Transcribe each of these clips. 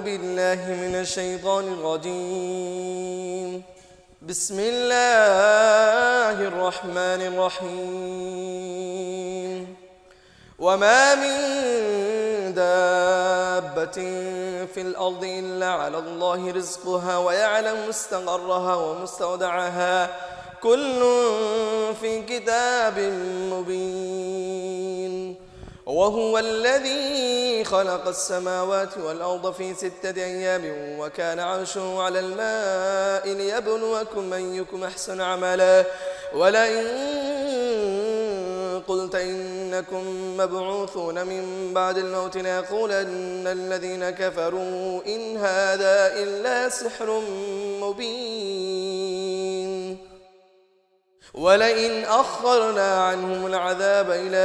بالله من الشيطان الرجيم. بسم الله الرحمن الرحيم. وما من دابة في الأرض إلا على الله رزقها ويعلم مستقرها ومستودعها كل في كتاب مبين. وهو الذي خلق السماوات والأرض في 6 أيام وكان عرشه على الماء ليبلوكم أيكم أحسن عملا. ولئن قلت إنكم مبعوثون من بعد الموت ليقولن الذين كفروا إن هذا إلا سحر مبين. ولئن أخرنا عنهم العذاب إلى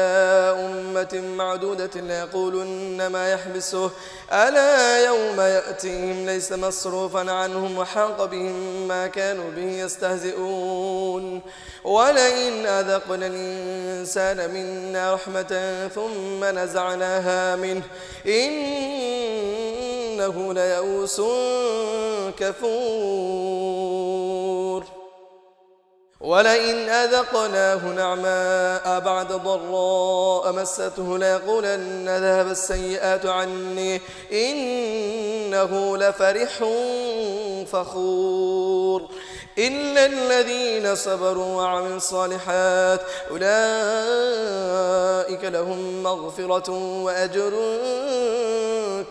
أمة معدودة ليقولن ما يحبسه ألا يوم يأتيهم ليس مصروفا عنهم وحاق بهم ما كانوا به يستهزئون. ولئن أذقنا الإنسان منا رحمة ثم نزعناها منه إنه ليئوس كفور. ولئن أذقناه نعماء بعد ضراء مسته ليقولن ذهب السيئات عني إنه لفرح فخور. إلا الذين صبروا وعملوا الصالحات أولئك لهم مغفرة وأجر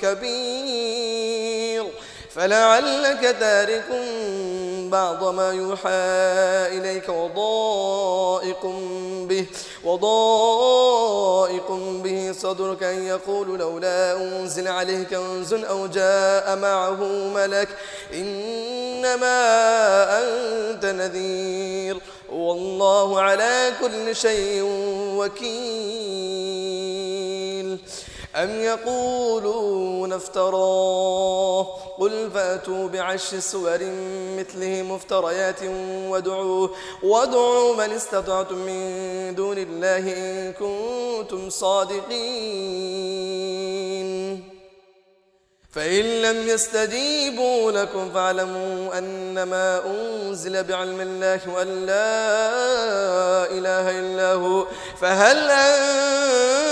كبير. فلعلك تارك بعض ما يوحى إليك وضائق به صدرك أن يقول لولا أنزل عليه كنز أو جاء معه ملك إنما أنت نذير والله على كل شيء وكيل. أم يقولون افتراه قل فأتوا بعشر سور مثله مفتريات وادعوا من استطعتم من دون الله إن كنتم صادقين. فإن لم يستجيبوا لكم فاعلموا أنما أنزل بعلم الله وأن لا إله إلا هو فهل أنتم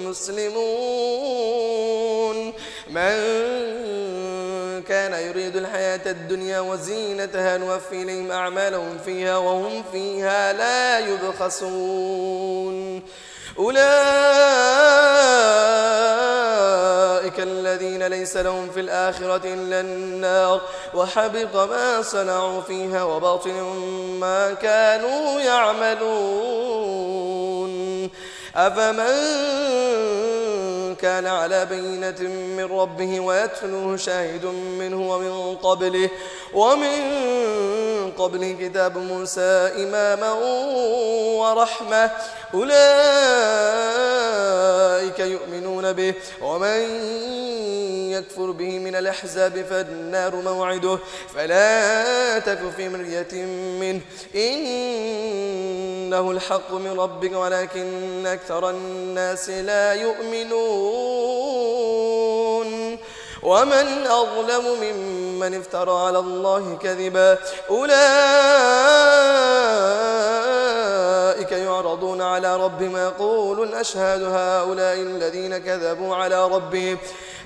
مسلمون. من كان يريد الحياة الدنيا وزينتها نوفي إليهم أعمالهم فيها وهم فيها لا يبخسون. أولئك الذين ليس لهم في الآخرة إلا النار وحبط ما صنعوا فيها وباطل ما كانوا يعملون. أفمن كان على بينة من ربه ويتلوه شاهد منه ومن قبله كتاب موسى إماما ورحمة أولئك يؤمنون به ومن يكفر به من الأحزاب فالنار موعده فلا تك في مرية منه إنه الحق من ربك ولكن أكثر الناس لا يؤمنون. ومن أظلم ممن افترى على الله كذبا أولئك يعرضون على ربهم يقولون أشهد هؤلاء الذين كذبوا على ربهم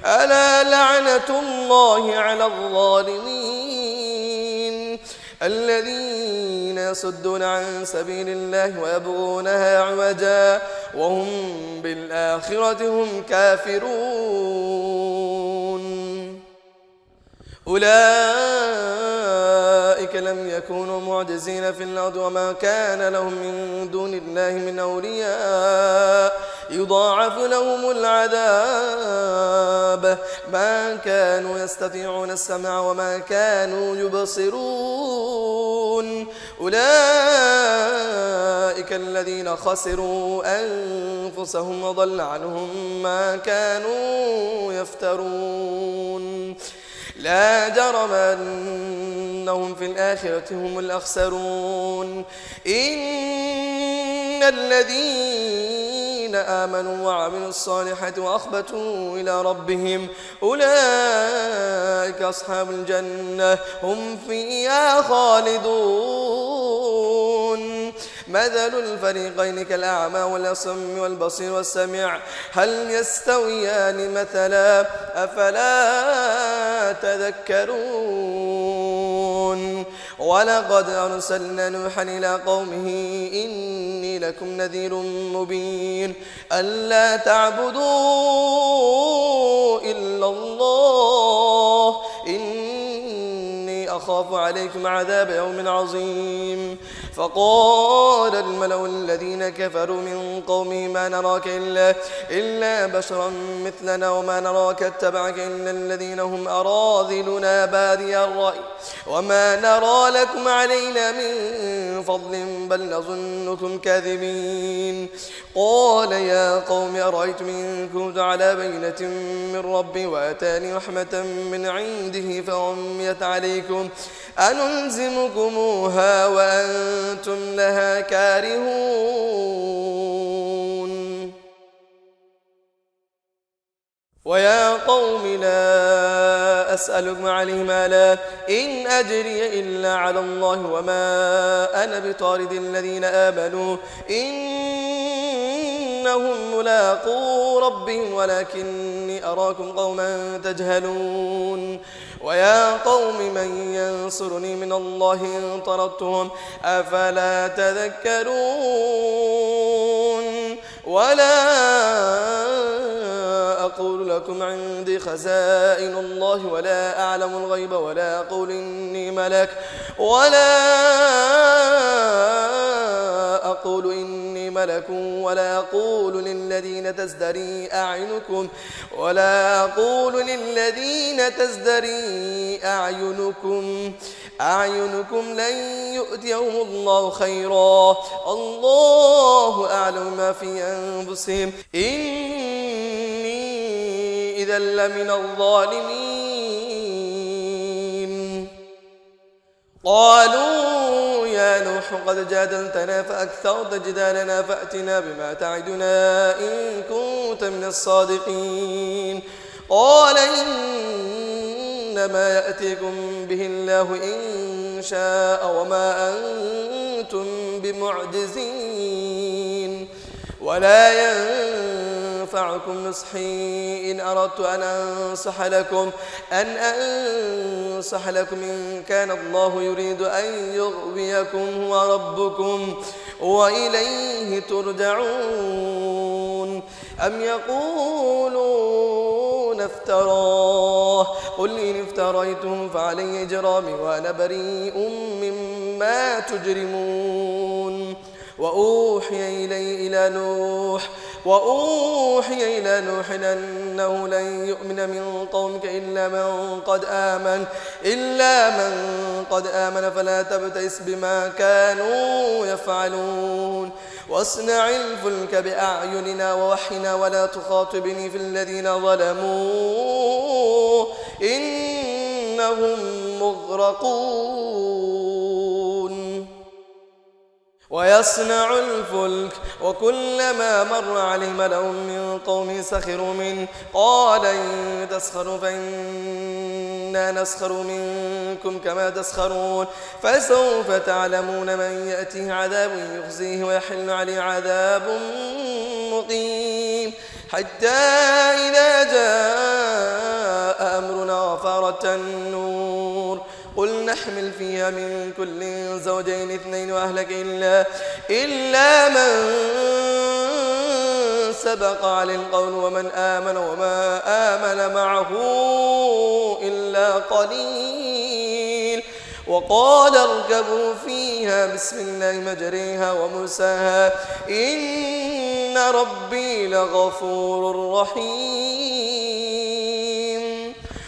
ألا لعنة الله على الظالمين الذين يصدون عن سبيل الله ويبغونها عوجا وهم بالآخرة هم كافرون. أولئك لم يكونوا معجزين في الأرض وما كان لهم من دون الله من أولياء يضاعف لهم العذاب ما كانوا يستطيعون السمع وما كانوا يبصرون. أولئك الذين خسروا أنفسهم وضل عنهم ما كانوا يفترون. لا جرم أنهم في الآخرة هم الأخسرون. إن الذين الذين آمنوا وعملوا الصالحات وأخبتوا إلى ربهم أولئك أصحاب الجنة هم فيها خالدون. مثل الفريقين كالأعمى والأصم والبصير والسميع هل يستويان مثلا أفلا تذكرون. ولقد أرسلنا نوحا إلى قومه إني لكم نذير مبين ألا تعبدوا إلا الله إني أخاف عليكم عذاب يوم عظيم. فقال الملأ الذين كفروا من قومه ما نراك إلا بشرا مثلنا وما نراك اتبعك إلا الذين هم أراذلنا بادي الرأي وما نرى لكم علينا من فضل بل نظنكم كاذبين. قال يا قوم أرأيتم إن كنت على بينة من ربي وآتاني رحمة من عنده فعميت عليكم أنلزمكموها وأنتم لها كارهون. ويا قوم لا أسألكم عليه مالا إن أجري إلا على الله وما أنا بطارد الذين آمنوا إنهم ملاقو ربهم ولكني أراكم قوما تجهلون. ويا قوم من ينصرني من الله إن طردتهم أفلا تذكرون. ولا أقول لكم عندي خزائن الله ولا أعلم الغيب ولا أقول إني ملك ولا أقول للذين تزدري أعينكم لن يؤتيهم الله خيرا الله أعلم ما في أنفسهم إني إذا لمن الظالمين. قالوا يا نوح قد جادلتنا فأكثرت جدالنا فأتنا بما تعدنا إن كنت من الصادقين. قال إنما يأتيكم به الله إن شاء وما أنتم بمعجزين ولا ينفعكم نصحي إن أردت أن أنصح لكم إن كان الله يريد أن يغويكم هو ربكم وإليه ترجعون. أم يقولون افتراه قل إن افتريته فعلي إجرامي وأنا بريء مما تجرمون. وأوحي إلى نوح أنه لن يؤمن من قومك إلا من قد آمن فلا تبتئس بما كانوا يفعلون. واصنع الفلك بأعيننا ووحينا ولا تخاطبني في الذين ظلموا إنهم مغرقون. ويصنع الفلك وكلما مر عليه ملأ من قومه سخروا منه قال إن تسخروا فإنا نسخر منكم كما تسخرون فسوف تعلمون من يأتيه عذاب يخزيه ويحل عليه عذاب مقيم. حتى إذا جاء أمرنا وفارت النور قل نحمل فيها من كل زوجين اثنين وأهلك إلا من سبق عليه القول ومن آمن وما آمن معه إلا قليل. وقال اركبوا فيها بسم الله مجريها ومرساها إن ربي لغفور رحيم.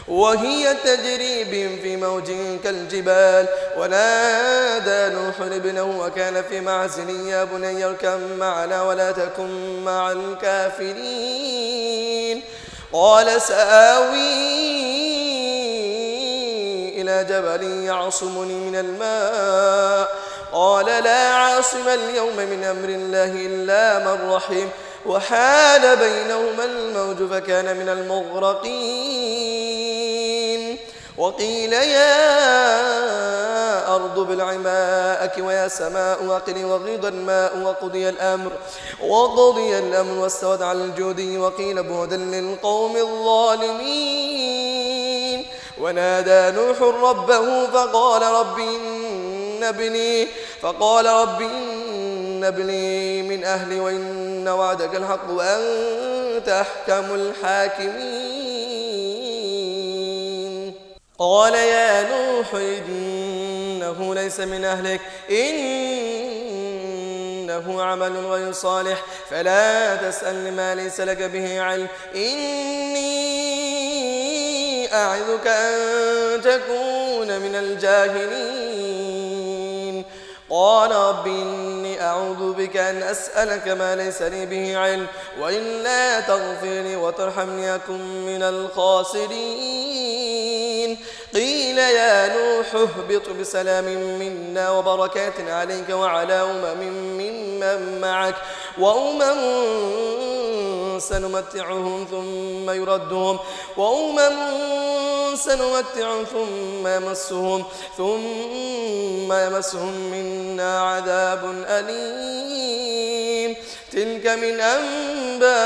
وهي تجري بهم في موج كالجبال ونادى نوح ابنه وكان في معزل يا بني اركب معنا ولا تكن مع الكافرين. قال سآوي إلى جبل يعصمني من الماء قال لا عاصم اليوم من أمر الله إلا من رحم وحال بينهما الموج فكان من المغرقين وقيل يا أرض ابلعي ماءك ويا سماء أقلعي وغيض الماء وقضي الأمر واستوت على الجودي وقيل بعدا للقوم الظالمين ونادى نوح ربه فقال رب إن ابني من أهلي وإن وعدك الحق وأنت أحكم الحاكمين قال يا نوح إنه ليس من أهلك إنه عمل غير صالح فلا تسأل ما ليس لك به علم إني أعظك أن تكون من الجاهلين قال رب إني أعوذ بك أن أسألك ما ليس لي به علم وإلا تغفر لي وترحمني أكن من الخاسرين قيل يا نوح اهبط بسلام منا وبركات عليك وعلى ممن معك سنمتعهم ثم يمسهم منا عذاب أليم تلك من أنباء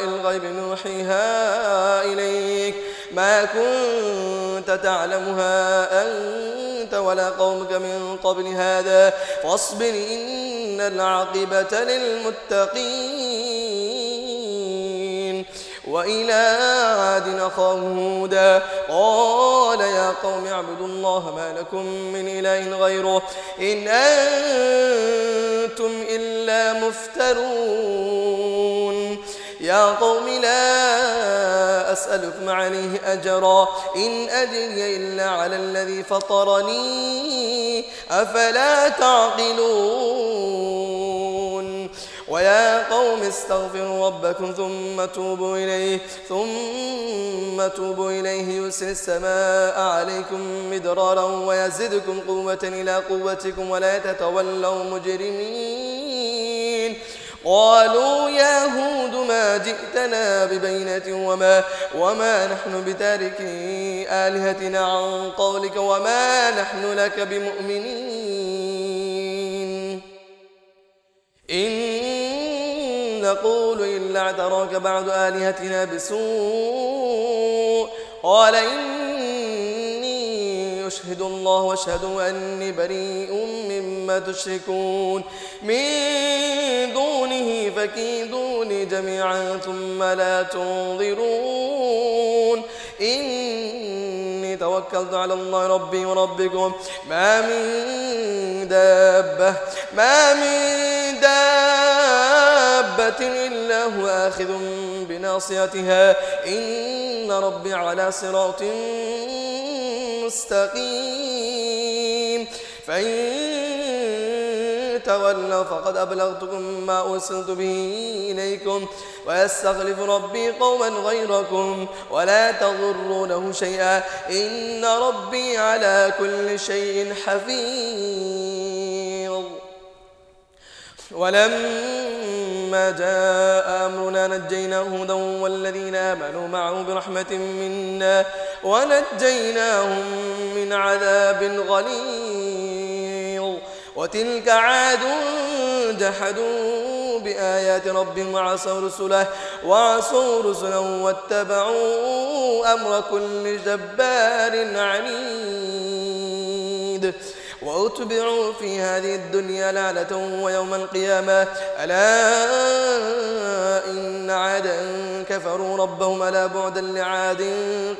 الغيب نوحيها إليك ما كنت تعلمها أنت ولا قومك من قبل هذا فاصبر إن العاقبة للمتقين وإلى عاد أخاهم هودا قال يا قوم اعبدوا الله ما لكم من إله غيره إن أنتم إلا مفترون يا قوم لا أسألكم عليه أجرا إن أجري إلا على الذي فطرني أفلا تعقلون ويا قوم استغفروا ربكم ثم توبوا إليه يرسل السماء عليكم مدرارا ويزدكم قوة إلى قوتكم ولا تتولوا مجرمين قالوا يا هود ما جئتنا ببينة وما نحن بتاركي آلهتنا عن قولك وما نحن لك بمؤمنين إن نقول إلا اعتراك بعض آلهتنا بسوء قال إني أشهد الله واشهدوا أني بريء مما تشركون من دونه فكيدوني جميعا ثم لا تنظرون إني توكلت على الله ربي وربكم ما من دابة إلا هو آخذ بناصيتها إن ربي على صراط مستقيم فإن تولوا فقد أبلغتكم ما أرسلت به إليكم ويستخلف ربي قوما غيركم ولا تضرونه شيئا إن ربي على كل شيء حفيظ ولما جاء أمرنا نجينا هودا والذين آمنوا معه برحمة منا ونجيناهم من عذاب غليظ وتلك عاد جحدوا بآيات ربهم وعصوا رسله واتبعوا أمر كل جبار عنيد وأتبعوا في هذه الدنيا لعنة ويوم القيامة ألا إن عادا كفروا ربهم ألا بعدا لعاد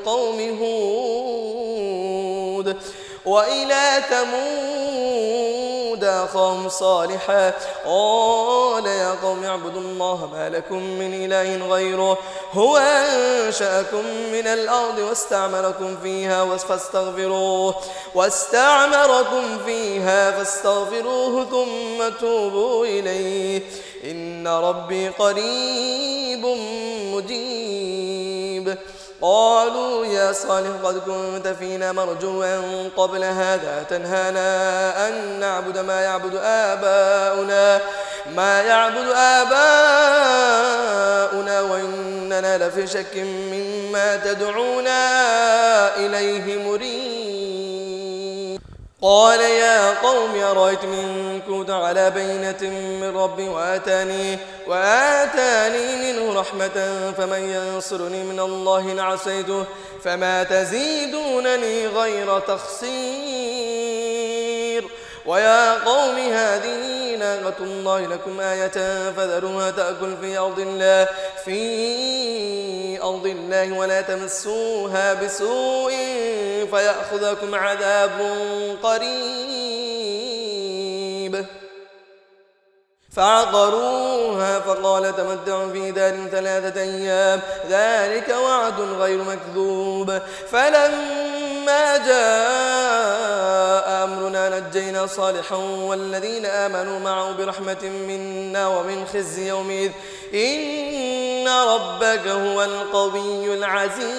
قوم هود وإلى ثمود أخاهم صالحا قال يا قوم اعبدوا الله ما لكم من إله غيره هو أنشأكم من الأرض واستعمركم فيها فاستغفروه ثم توبوا إليه إن ربي قريب مجيب قالوا يا صالح قد كنت فينا مرجوا قبل هذا تنهانا أن نعبد ما يعبد آباؤنا إنا لفي شك مما تدعونا إليه مريب. قال يا قوم أرأيتم إن كنت على بينة من ربي وآتاني منه رحمة فمن ينصرني من الله إن عصيته فما تزيدونني غير تخسير. ويا قوم هذه ناقة الله لكم آية فذروها تأكل في أرض الله ولا تمسوها بسوء فيأخذكم عذاب قريب. فعقروها فقال تمتعوا في دار 3 أيام ذلك وعد غير مكذوب. فلما جاء أمرنا نجينا صالحا والذين آمنوا معه برحمة منا ومن خزي يومئذ إن ربك هو القوي العزيز.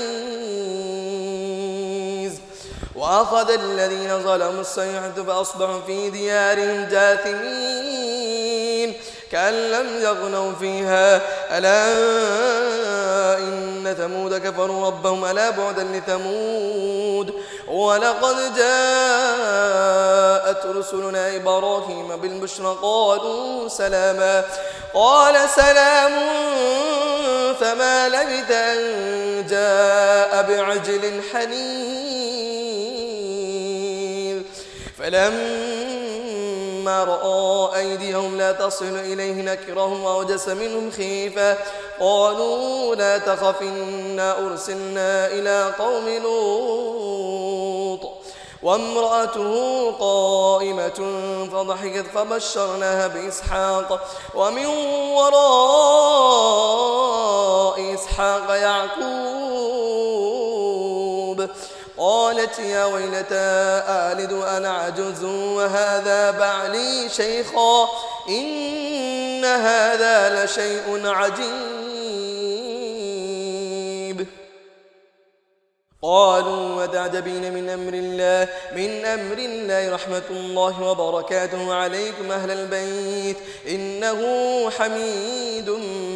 وأخذ الذين ظلموا الصيحة فأصبحوا في ديارهم جاثمين كأن لم يغنوا فيها ألا إن ثمود كفروا ربهم ألا بعدا لثمود. ولقد جاءت رسلنا إبراهيم بالبشرى قالوا سلاما قال سلام فما لبث أن جاء بعجل حنيذ. فلما رأى أيديهم لا تصل إليه نكرهم وأوجس منهم خيفة قالوا لا تخف إنا أرسلنا إلى قوم لوط وامرأته قائمة فضحكت فبشرناها بإسحاق ومن وراء إسحاق يعقوب. قالت يا ويلتى آلد أنا عجوز وهذا بعلي شيخا إن هذا لشيء عجيب. قالوا وتعجبين من أمر الله رحمة الله وبركاته عليكم أهل البيت إنه حميد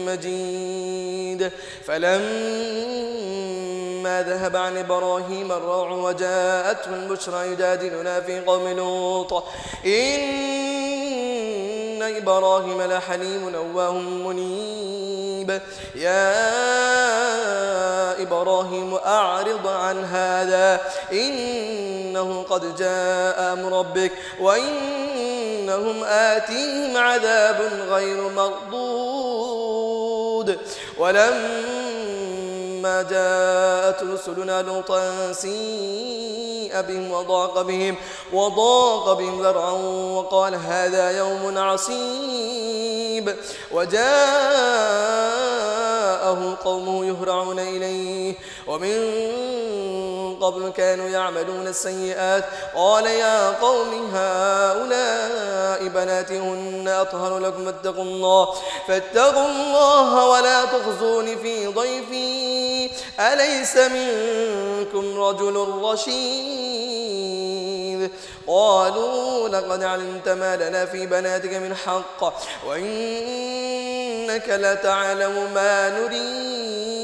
مجيد. فلما ذهب عن إبراهيم الروع وجاءته البشرى يجادلنا في قوم لوط إن إبراهيم لحليم أواه منيب. يا إبراهيم أعرض عن هذا إنه قد جاء أمر ربك وإنهم آتيهم عذاب غير مردود. ولما جاءت رسلنا لوطا سيء بهم وضاق بهم ذرعا وقال هذا يوم عصيب. وجاءه قومه يهرعون إليه ومن قبل كانوا يعملون السيئات قال يا قوم هؤلاء بناتي هن أطهر لكم فاتقوا الله ولا تخزون في ضيفي أليس منكم رجل رشيد. قالوا لقد علمت ما لنا في بناتك من حق وإنك لتعلم ما نريد.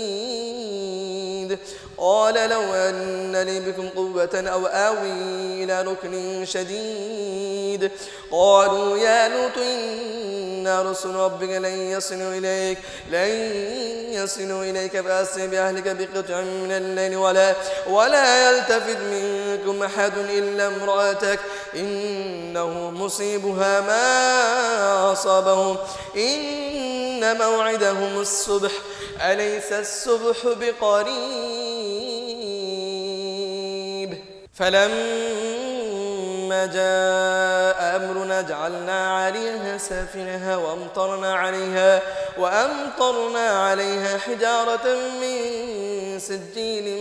قال لو أن لي بكم قوة أو آوي إلى ركن شديد. قالوا يا لوط إنا رسل ربك لن يصلوا إليك فأسر بأهلك بقطع من الليل ولا يلتفت منكم أحد إلا امرأتك إنه مصيبها ما أصابهم إن موعدهم الصبح أليس الصبح بقريب. فلما جاء أمرنا جعلنا عليها سافلها وأمطرنا عليها حجارة من سجيل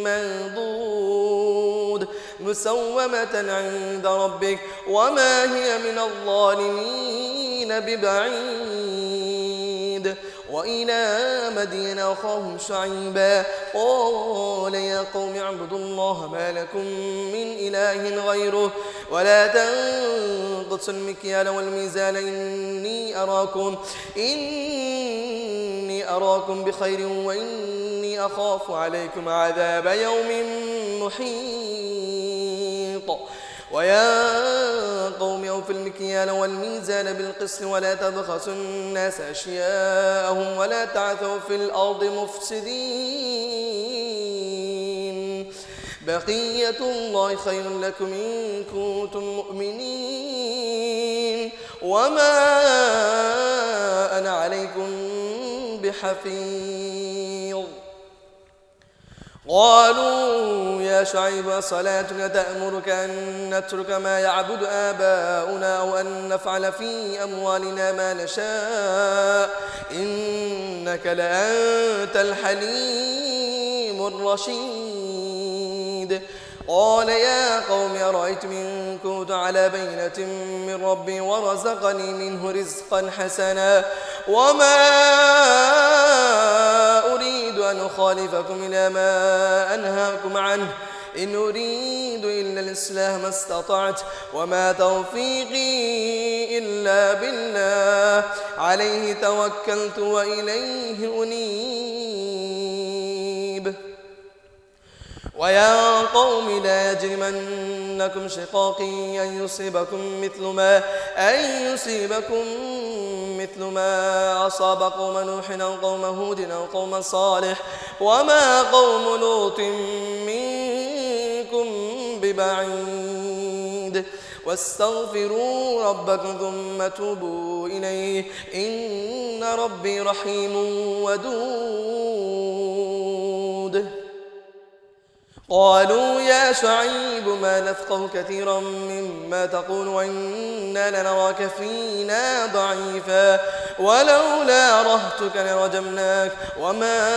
منضود مسومة عند ربك وما هي من الظالمين ببعيد. وإلى مدين أخاهم شعيبا قال يا قوم اعبدوا الله ما لكم من إله غيره ولا تنقصوا المكيال والميزان إني أراكم بخير وإني أخاف عليكم عذاب يوم محيط ويا قوم أوفوا المكيال والميزان بالقسط ولا تبخسوا الناس أشياءهم ولا تعثوا في الأرض مفسدين بقية الله خير لكم إن كنتم مؤمنين وما أنا عليكم بحفيظ قالوا يا شعيب صلاتك تأمرك أن نترك ما يعبد آباؤنا أو أن نفعل في أموالنا ما نشاء إنك لأنت الحليم الرشيد قال يا قوم أرأيتم إن كنت على بينة من ربي ورزقني منه رزقا حسنا وما أريد أن أخالفكم إلى ما أنهاكم عنه إن أريد إلا الإصلاح ما استطعت وما توفيقي إلا بالله عليه توكلت وإليه أنيب ويا قوم لا يجرمنكم شقاقي أن يصيبكم مثل ما أصاب قوم نوح أو قوم هود أو قوم صالح وما قوم لوط منكم ببعيد واستغفروا ربكم ثم توبوا إليه إن ربي رحيم ودود قالوا يا شعيب ما نفقه كثيرا مما تقول وإنا لنراك فينا ضعيفا ولولا رهتك لرجمناك وما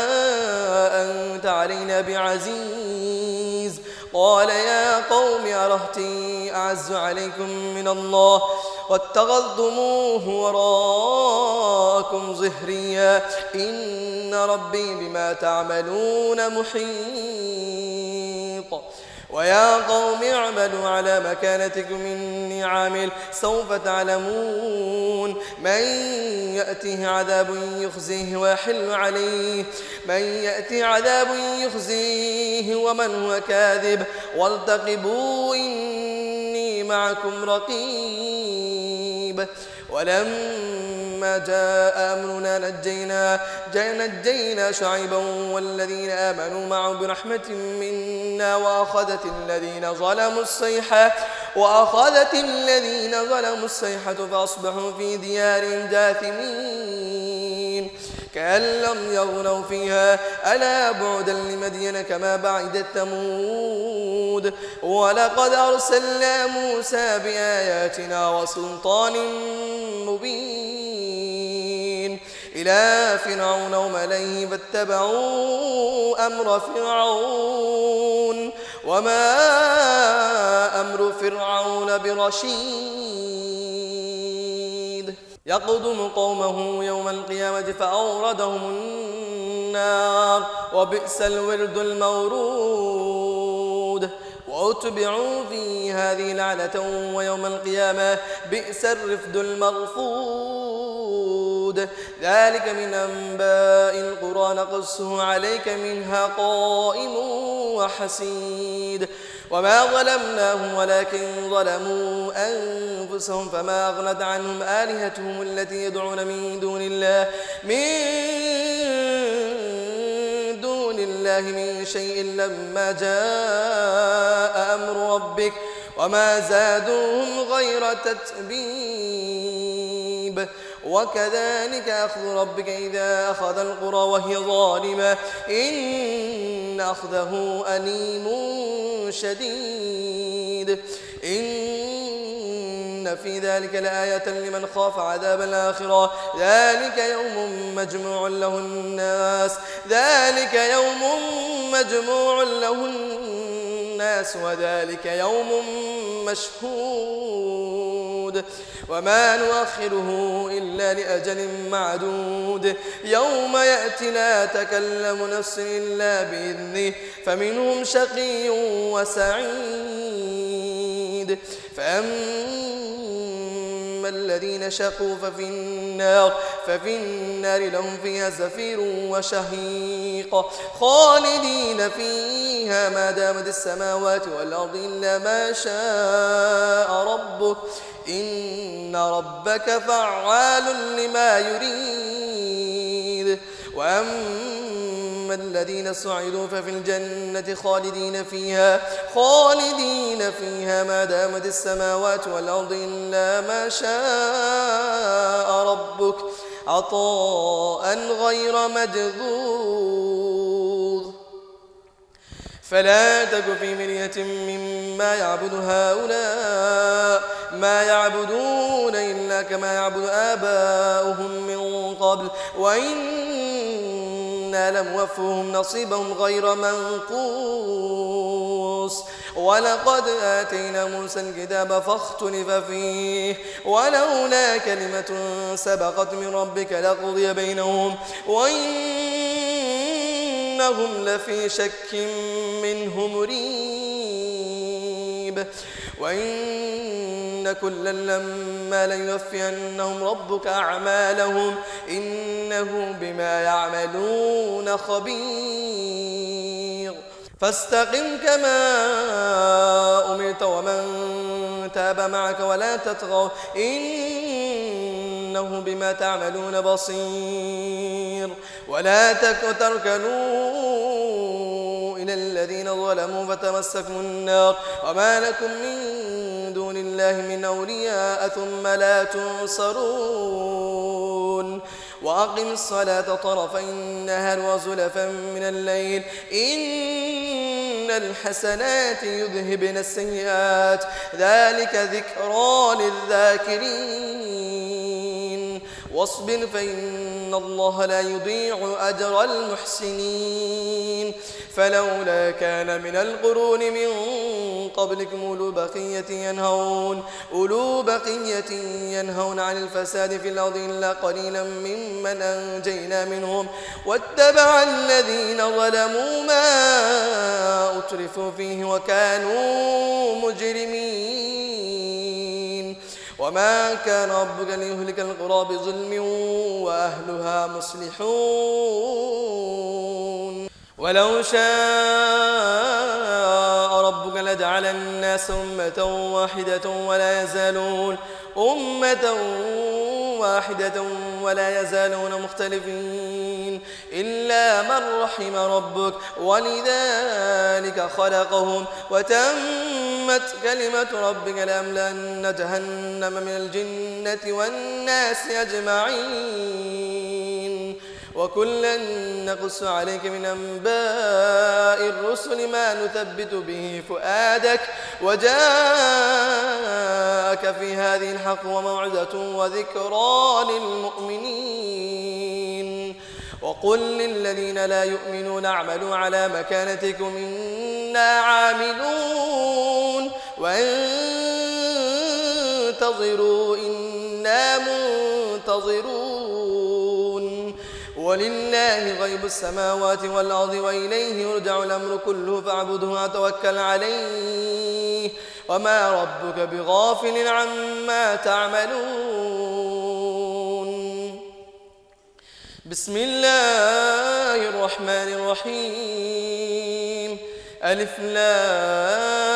أنت علينا بعزيز قال يا قوم أرهتي أعز عليكم من الله واتخذتموه وراءكم ظهريا إن ربي بما تعملون محيط ويا قوم اعملوا على مكانتكم إني عامل سوف تعلمون من يأتيه عذاب يخزيه ويحل عليه ومن هو كاذب وارتقبوا إني معكم رقيب ولما جاء أمرنا نجينا شعيبا والذين آمنوا معه برحمة منا وأخذت الذين ظلموا الصيحة فأصبحوا في ديارهم جاثمين كأن لم يغنوا فيها ألا بعدا لمدين كما بعدت ثمود ولقد أرسلنا موسى بآياتنا وسلطان مبين إلى فرعون وملئه فاتبعوا أمر فرعون وما أمر فرعون برشيد يقدم قومه يوم القيامة فأوردهم النار وبئس الورد المورود وأتبعوا في هذه لعنة ويوم القيامة بئس الرفد المرفود ذلك من أنباء القرى نقصه عليك منها قائم وحسيد وما ظلمناهم ولكن ظلموا أنفسهم فما أغنت عنهم آلهتهم التي يدعون من دون الله من شيء لما جاء أمر ربك وما زادوهم غير تتبيب وكذلك أخذ ربك إذا أخذ القرى وهي ظالمة إن أخذه أليم شديد إن في ذلك لآية لمن خاف عذاب الآخرة ذلك يوم مجموع له الناس وذلك يوم مشهود وما نؤخره إلا لأجل معدود يوم يأتي لا تكلم نفس إلا بإذنه فمنهم شقي وسعيد فأما فأما الذين شقوا ففي النار لهم فيها زفير وشهيق خالدين فيها ما دامت السماوات والأرض إلا ما شاء ربك إن ربك فعال لما يريد. وأما الذين سعدوا ففي الجنة خالدين فيها ما دامت السماوات والأرض إلا ما شاء ربك عطاء غير مجذوذ. فلا تك في مرية مما يعبد هؤلاء ما يعبدون إلا كما يعبد آباؤهم من قبل وإنا لموفوهم نصيبهم غير منقوص. ولقد آتينا موسى الكتاب فاختلف فيه ولولا كلمة سبقت من ربك لقضي بينهم وإنهم لفي شك منه مريب. وإن كلا لما ليوفينهم ربك أعمالهم إنه بما يعملون خبير. فاستقم كما أمرت ومن تاب معك ولا تطغوا إنه بما تعملون بصير. ولا تركنوا إلى الذين ظلموا فتمسكوا النار وما لكم من دون الله من أولياء ثم لا تنصرون. وأقم الصلاة طرفي النهار وزلفا من الليل إن الحسنات يذهبن السيئات ذلك ذكرى للذاكرين. واصبر فإن الله لا يضيع أجر المحسنين. فلولا كان من القرون من قبلكم أولو بقية ينهون عن الفساد في الأرض إلا قليلا ممن أنجينا منهم واتبع الذين ظلموا ما أترفوا فيه وكانوا مجرمين. وما كان ربك ليهلك القرى بظلم وأهلها مصلحون. ولو شاء ربك لجعل الناس أمة واحدة ولا يزالون مختلفين إلا من رحم ربك ولذلك خلقهم وتمت كلمة ربك لأملأن جهنم من الجنة والناس أجمعين. وكلا نقص عليك من أنباء الرسل ما نثبت به فؤادك وجاءك في هذه الحق وموعظة وذكرى للمؤمنين. وقل للذين لا يؤمنون اعملوا على مكانتكم إنا عاملون وانتظروا إنا منتظرون. ولله غيب السماوات والأرض وإليه يرجع الأمر كله فاعبده وتوكل عليه وما ربك بغافل عما تعملون. بسم الله الرحمن الرحيم. ألف لام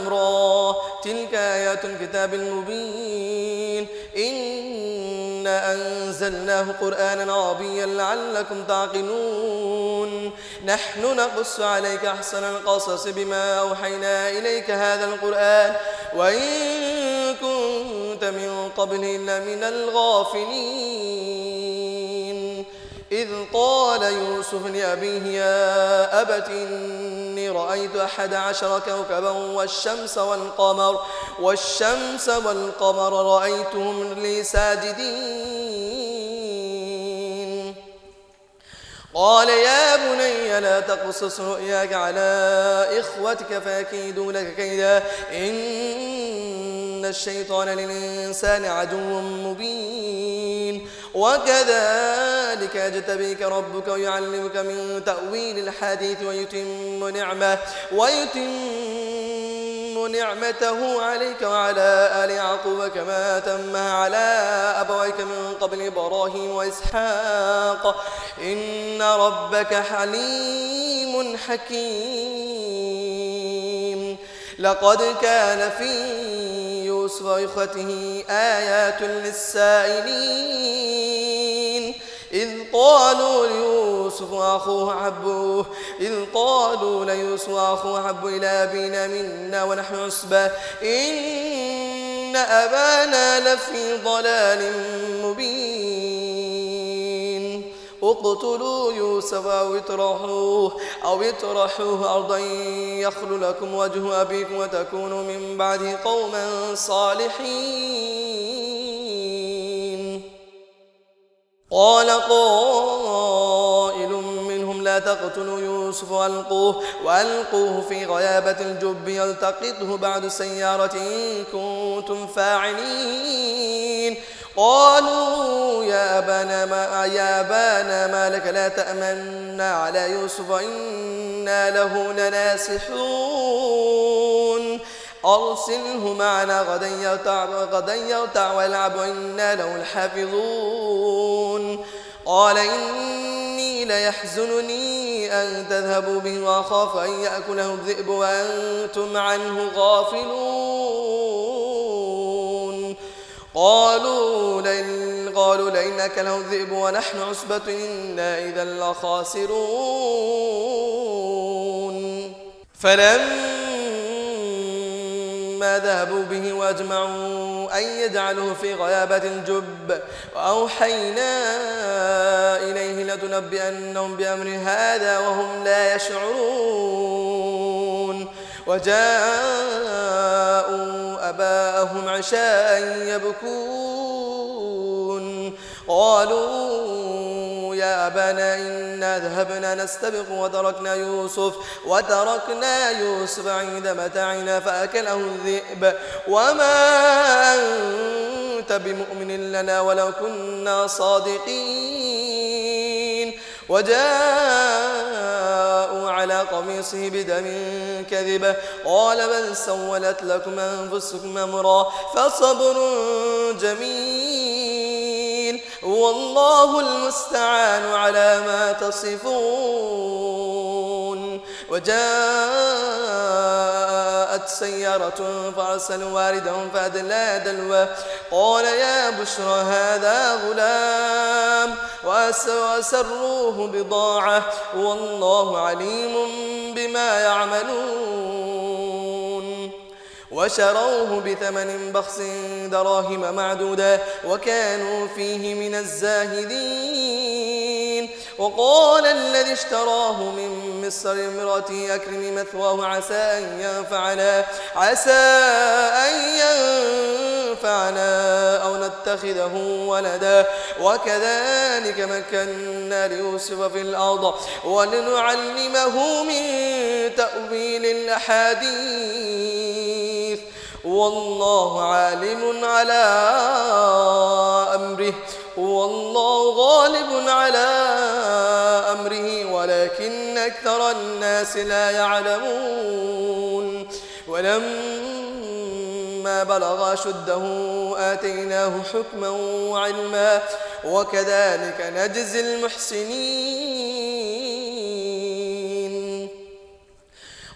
را تلك آيات الكتاب المبين إنا أنزلناه قرآنا عربيا لعلكم تعقلون. نحن نقص عليك أحسن القصص بما أوحينا إليك هذا القرآن وإن كنت من قبله لمن الغافلين. إذ قال يوسف لأبيه يا أبت إني رأيت 11 كوكبا والشمس والقمر رأيتهم لي ساجدين. قال يا بني لا تقصص رؤياك على إخوتك فيكيدوا لك كيدا إن الشيطان للإنسان عدو مبين. وكذلك يجتبيك ربك ويعلمك من تأويل الحديث ويتم نعمته عليك وعلى آل يعقوب كما أتمها على أبويك من قبل إبراهيم وإسحاق إن ربك حليم حكيم لقد كان في يوسف وإخوته آيات للسائلين إذ قالوا ليوسف وأخوه أحب إلى أبينا منا ونحن عصبة إن أبانا لفي ضلال مبين اقتلوا يوسف أو اطرحوه أرضا يخل لكم وجه أبيكم وتكونوا من بعده قوما صالحين قال قائل منهم لا تقتلوا يوسف وألقوه في غيابة الجب يلتقطه بعد السيارة إن كنتم فاعلين قالوا يا أبانا ما لك لا تأمنا على يوسف إنا له لناصحون أرسله معنا غدا يرتع ويلعب وإنا له لحافظون قال إني ليحزنني أن تذهبوا به وأخاف أن يأكله الذئب وأنتم عنه غافلون قالوا لئن أكله الذئب ونحن عصبة إنا إذا لخاسرون فلما ذهبوا به واجمعوا أن يجعلوه في غيابة الجب وأوحينا إليه لتنبئنهم بأمر هذا وهم لا يشعرون وجاءوا أباءهم عشاء يبكون قالوا يا أبانا إنا ذهبنا نستبق وتركنا يوسف عند متاعنا فأكله الذئب وما أنت بمؤمن لنا ولو كنا صادقين وجاءوا على قميصه بدم كذب قال بل سولت لكم أنفسكم أمرا فصبر جميل والله المستعان على ما تصفون وجاءت سيارة فأرسلوا واردهم فأدلى دلوه قال يا بشرى هذا غلام وأسروه بضاعة والله عليم بما يعملون وشروه بثمن بخس دراهم معدودة وكانوا فيه من الزاهدين وقال الذي اشتراه من مصر امرأتي أكرمي مثواه عسى أن ينفعنا أو نتخذه ولدا وكذلك مكنا ليوسف في الأرض ولنعلمه من تأويل الأحاديث والله عالم على أمره والله غالب على أمره ولكن أكثر الناس لا يعلمون ولما بلغ أشده آتيناه حكما وعلما وكذلك نجزي المحسنين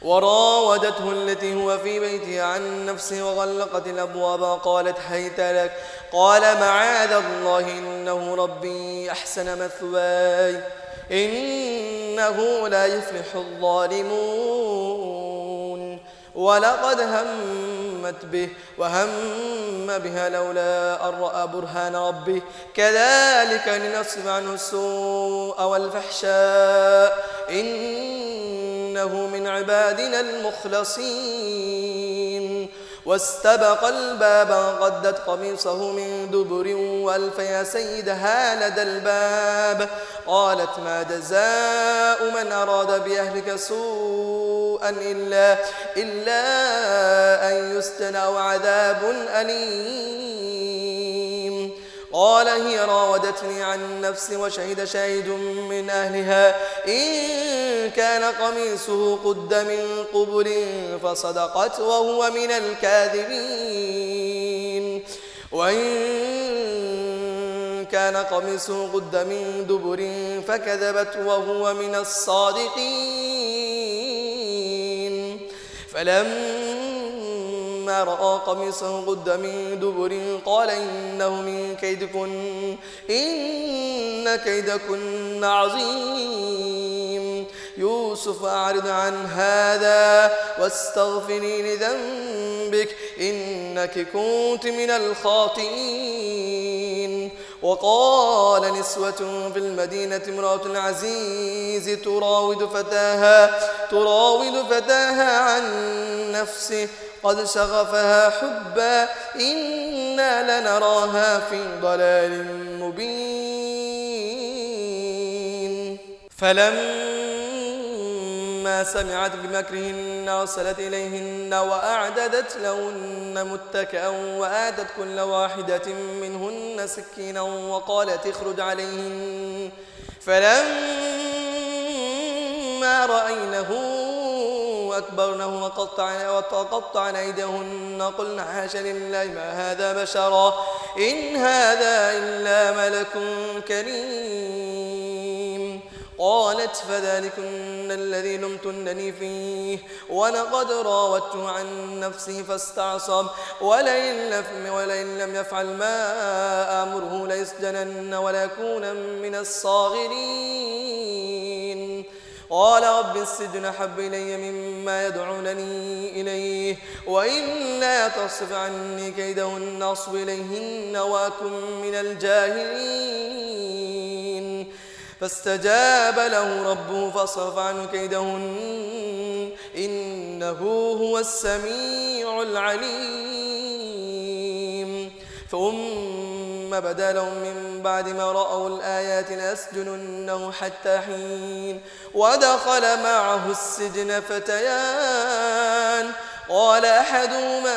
وراودته التي هو في بيتها عن نفسه وغلقت الأبواب قالت هيت لك قال معاذ الله إنه ربي أحسن مثواي إنه لا يفلح الظالمون ولقد همت به وهم بها لولا أن رأى برهان ربه كذلك لنصرف عنه السوء والفحشاء إنه من عبادنا المخلصين واستبق الباب قدت قميصه من دبر وألف يا سيدها لدى الباب قالت ما جزاء من أراد بأهلك سوءا إلا أن يسجن أو عذاب أليم قال هي راودتني عن نفسي وشهد شاهد من أهلها إن كان قميصه قد من قبل فصدقت وهو من الكاذبين وإن كان قميصه قد من دبر فكذبت وهو من الصادقين فلما رأى قميصه قد من دبر قال إنه من كيدكن إن كيدكن عظيم يوسف أعرض عن هذا واستغفري لذنبك إنك كنت من الخاطئين وقال نسوة في المدينة امرأة العزيز تراود فتاها عن نفسه قد شغفها حبا إنا لنراها في ضلال مبين فلما سمعت بمكرهن أرسلت إليهن وأعددت لهن متكئا وآتت كل واحدة منهن سكينا وقالت اخرج عليهن فلما رأينه أكبرنه وقطعن أيديهن قلن حاشا لله ما هذا بشرا إن هذا إلا ملك كريم قالت فذلكن الذي لمتنني فيه ولقد راودته عن نفسه فاستعصم ولئن لم يفعل ما آمره ليسجنن وليكون من الصاغرين قال رب السجن أحب إلي مما يدعونني إليه وإلا تصرف عني كيدهن أصب إليهن وأكن من الجاهلين فاستجاب له ربه فصرف عنه كيدهن إنه هو السميع العليم ثم بدا لهم من بعد ما رأوا الآيات ليسجننه حتى حين ودخل معه السجن فتيان قال أحدهما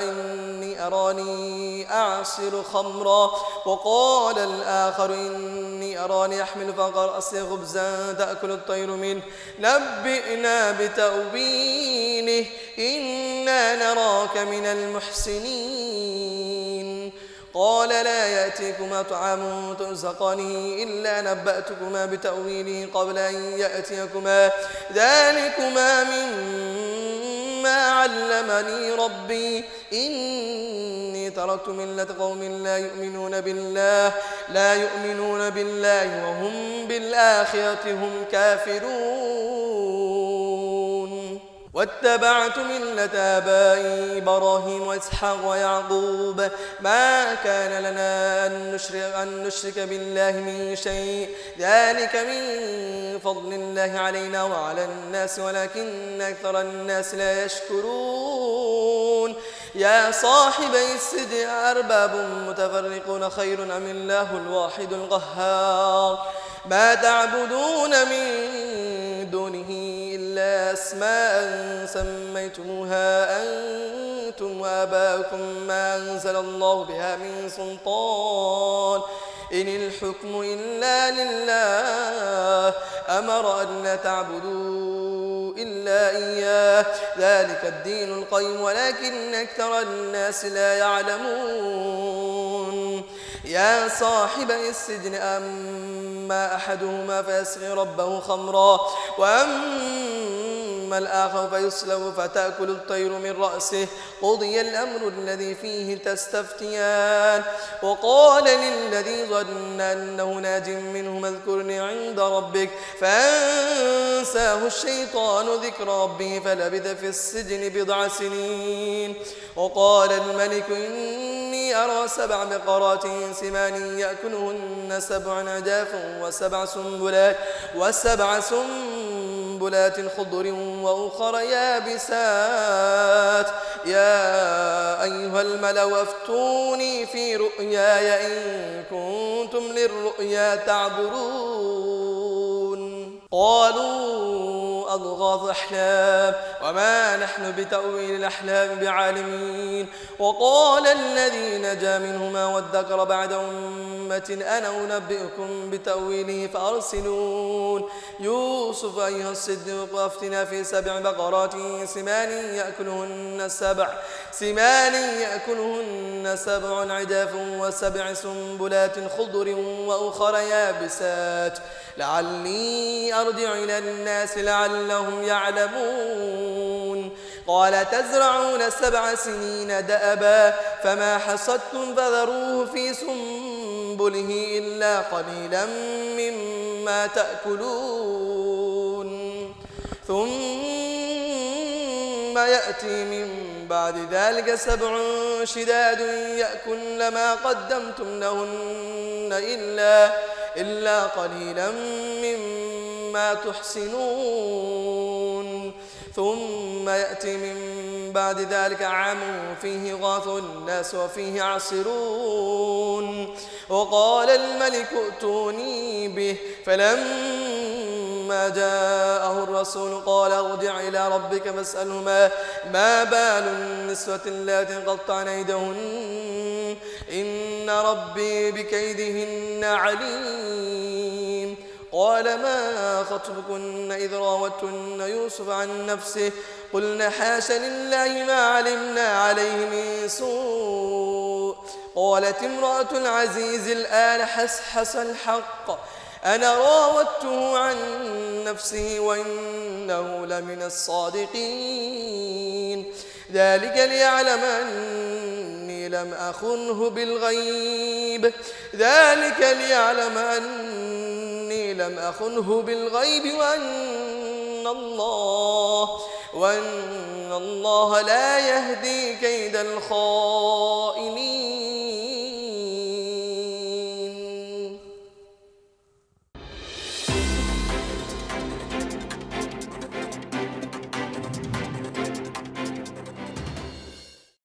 إني أراني أعصر خمرا وقال الآخر إني أراني أحمل فوق رأسي خبزا تأكل الطير منه نبئنا بتأويله إنا نراك من المحسنين قال لا يأتيكما طعام ترزقانه إلا نبأتكما بتأويله قبل أن يأتيكما ذلكما مما علمني ربي إني تركت ملة قوم لا يؤمنون بالله وهم بالآخرة هم كافرون واتبعت ملة آبائي إبراهيم وإسحاق ويعقوب ما كان لنا أن نشرك بالله من شيء ذلك من فضل الله علينا وعلى الناس ولكن أكثر الناس لا يشكرون يا صاحبي السجن أرباب متفرقون خير أم الله الواحد القهار ما تعبدون من دونه إلا أسماء سميتموها أنتم وآباؤكم ما أنزل الله بها من سلطان إن الحكم إلا لله أمر أن لا تعبدوا إلا إياه ذلك الدين القيم ولكن أكثر الناس لا يعلمون يا صاحبي السجن أما أحدهما فيسقي ربه خمرا وأما الآخر فيصلب فتأكل الطير من رأسه قضي الأمر الذي فيه تستفتيان وقال للذي ظن أنه ناج منهما اذكرني عند ربك فأنساه الشيطان ذكر ربه فلبث في السجن بضع سنين وقال الملك إني أرى 7 بقرات سمان يأكلهن 7 عجاف وسبع سنبلات خضر وأخر يابسات يا أيها الملأ افتوني في رؤياي إن كنتم للرؤيا تعبرون قالوا أضغاث أحلام وما نحن بتأويل الأحلام بعالمين. وقال الذي نجا منهما وادكر بعد أمة أنا أنبئكم بتأويله فأرسلون يوسف أيها الصديق أفتنا في 7 بقرات سمان يأكلهن 7 عجاف و7 سنبلات خضر وأخر يابسات لعلي أرجع إلى الناس لعلهم يعلمون. قال تزرعون 7 سنين دأبا فما حصدتم فذروه في سنبله إلا قليلا مما تأكلون ثم يأتي من بعد ذلك 7 شداد يأكلن ما قدمتم لهن إلا قليلا مما تحسنون ثم يأتي من بعد ذلك عام فيه غاث الناس وفيه عصرون. وقال الملك ائتوني به فلما جاءه الرسول قال ارجع إلى ربك فاسأله ما بال النسوة اللاتي قطعن أيديهن إن ربي بكيدهن عليم. قال ما خطبكن إذ راوتن يوسف عن نفسه قلنا حاش لله ما علمنا عليه من سوء. قالت امرأة العزيز الآن حسحس الحق أنا راودته عن نفسه وإنه لمن الصادقين ذلك ليعلم أني لم أخنه بالغيب وأن الله لا يهدي كيد الخائنين.